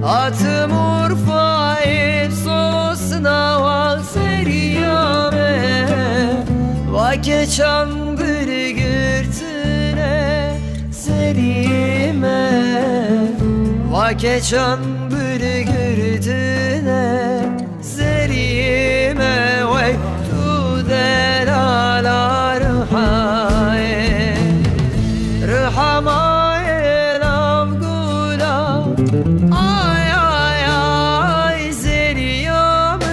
Atım urfayıp sosna va seriyame va keçan bir gürtüne serime va keçan bir gürtüne serime ve tu delalar haye rıhamaye navgula ay ay ay seriyamın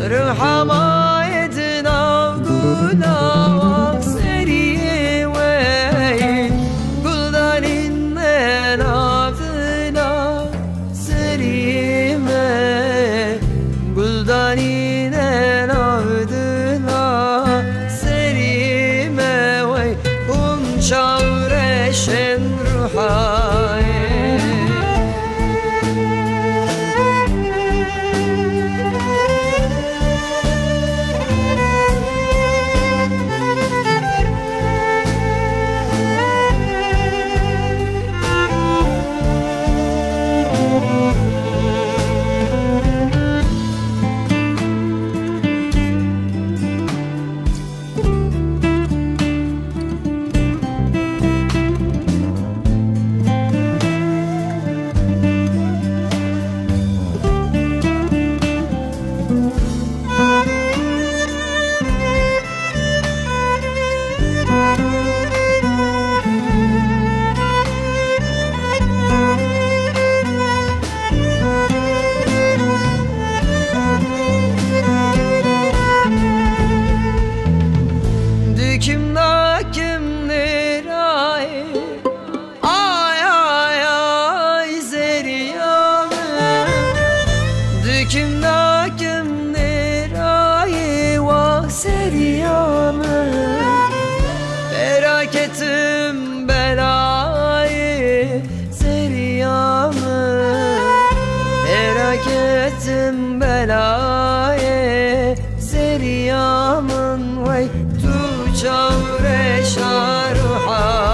rıhamaye navgula seriye ve guldanin navdına serime guldanin navdına serime ve çavreşen ruhaye Kimdir ay ay ay ay seriyamın kimdir ay vah seriyamın felaketim belayı seriyamın felaketim belayı seriyamın vay çavre şarhaye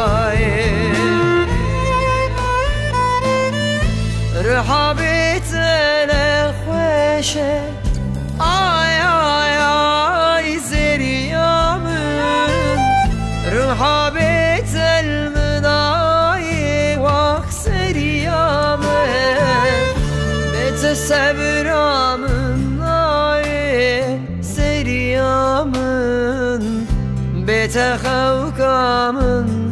rıhabetine khoşe ay ay ay seriyamın rıhabetel mınayi vak seriyamın bete sebramın ay seriyamın bete havkamın